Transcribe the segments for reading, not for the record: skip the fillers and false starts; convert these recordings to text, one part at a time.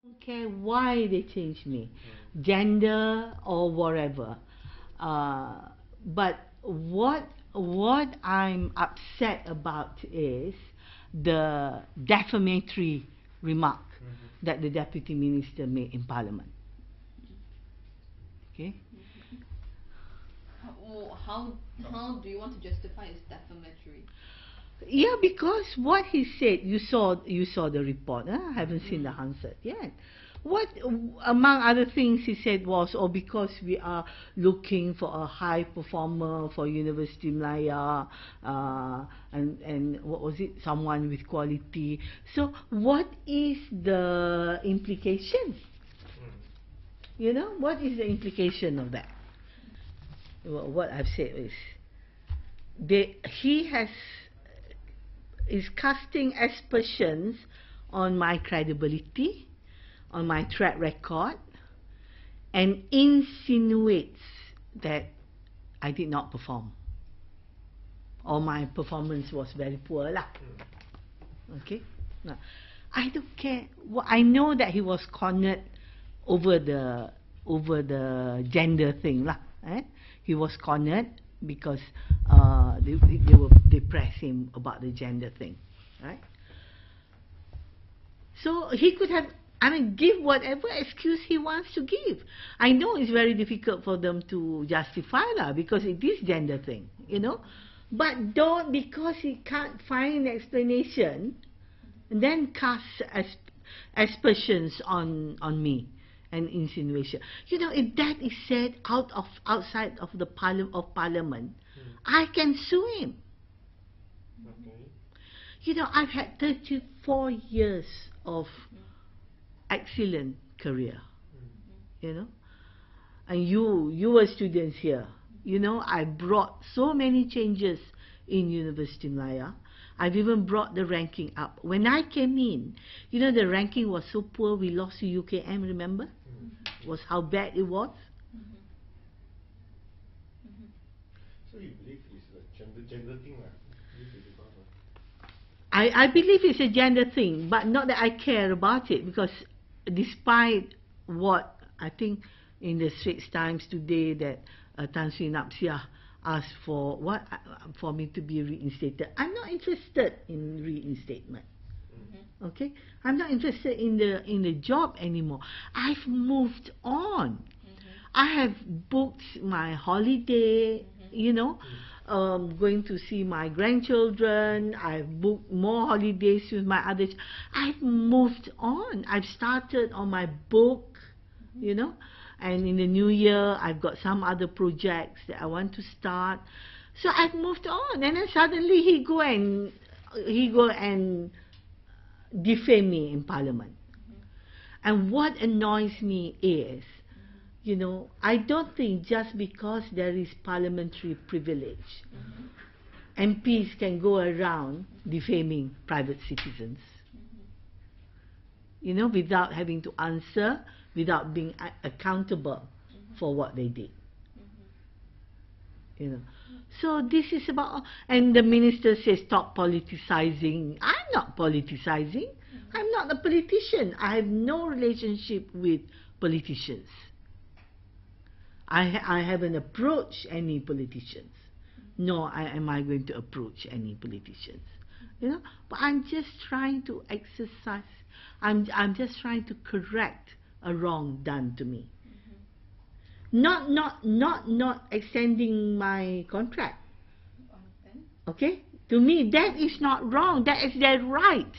don't care why they change me, gender or whatever. But what I'm upset about is the defamatory remark that the deputy minister made in Parliament. Okay. How do you want to justify it's defamatory? Yeah, because what he said, you saw the report. I haven't seen the Hansard yet. What, among other things, he said was, oh, because we are looking for a high performer for University Malaya, and what was it, someone with quality. So what is the implication? You know, what is the implication of that? What I've said is, he is casting aspersions on my credibility, on my track record, and insinuates that I did not perform, or my performance was very poor lah. Okay, now, I don't care. Well, I know that he was cornered over the gender thing lah. He was cornered because they pressed him about the gender thing, right? So he could have, give whatever excuse he wants to give. I know it's very difficult for them to justify lah, because it is gender thing, you know. But don't, because he can't find an explanation, then cast aspersions on me and insinuation. You know, if that is said outside of the Parliament, I can sue him. Okay. You know, I've had 34 years of excellent career, you know, and you were students here. You know, I brought so many changes in University Malaya. I've even brought the ranking up. When I came in, you know, the ranking was so poor, we lost to UKM, remember? Was how bad it was. So you believe it's a gender thing? I believe it's a gender thing, but not that I care about it, because despite what I think in the Straits Times today that Tan Sri Napsia asked for me to be reinstated, I'm not interested in reinstatement. Okay, I'm not interested in the job anymore. I've moved on. I have booked my holiday, you know, going to see my grandchildren. I've booked more holidays with my others. I've moved on. I've started on my book, you know, and in the new year I've got some other projects that I want to start. So I've moved on, and then suddenly he go and defame me in Parliament. And what annoys me is, you know, I don't think just because there is parliamentary privilege, MPs can go around defaming private citizens, you know, without having to answer, without being accountable for what they did. You know, so this is about, and the minister says stop politicizing. I'm not politicizing. I'm not a politician. I have no relationship with politicians. I haven't approached any politicians. Nor am I going to approach any politicians. You know, but I'm just trying to exercise. I'm just trying to correct a wrong done to me. Not extending my contract. Okay? To me, that is not wrong. That is their right.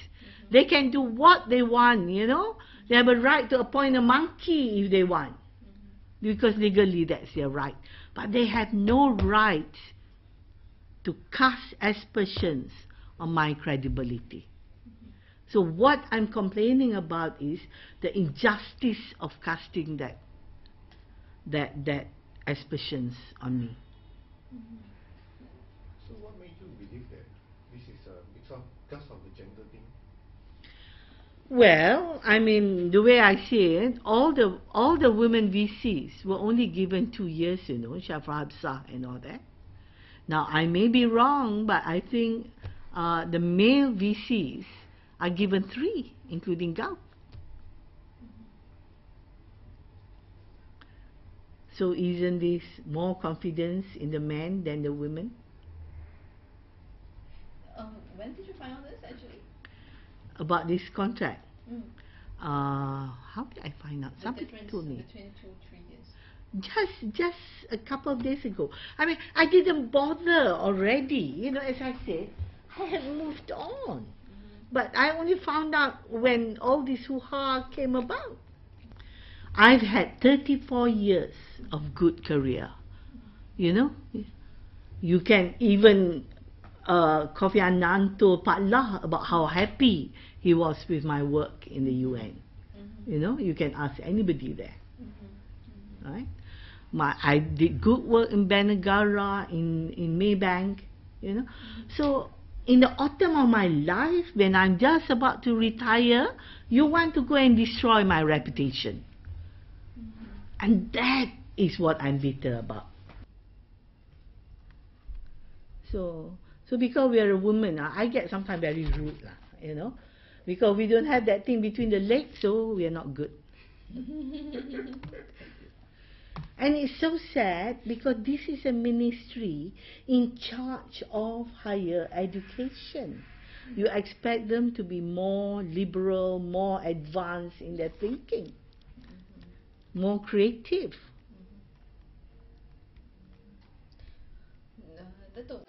They can do what they want, you know. They have a right to appoint a monkey if they want. Because legally that's their right. But they have no right to cast aspersions on my credibility. So what I'm complaining about is the injustice of casting that aspersions on me. So what made you believe that this is because of the gender thing? Well, I mean, the way I see it, all the women VCs were only given 2 years, you know, Shafra Habsah and all that. Now, I may be wrong, but I think the male VCs are given 3, including Gao. So isn't this more confidence in the man than the women? When did you find out this actually? About this contract. Mm. How did I find out? The Somebody difference told me. between 2-3 years. Just a couple of days ago. I mean, I didn't bother already. You know, as I said, I had moved on. But I only found out when all this hoo-ha came about. I've had 34 years of good career. You know, you can even Kofi Annan told Pak Lah about how happy he was with my work in the UN. You know, you can ask anybody there. Right? I did good work in Banagara, in Maybank. You know, so in the autumn of my life, when I'm just about to retire, you want to go and destroy my reputation. And that is what I'm bitter about. So because we are a woman, I get sometimes very rude, you know, because we don't have that thing between the legs, so we are not good. And it's so sad because this is a ministry in charge of higher education. You expect them to be more liberal, more advanced in their thinking, more creative. Dato'.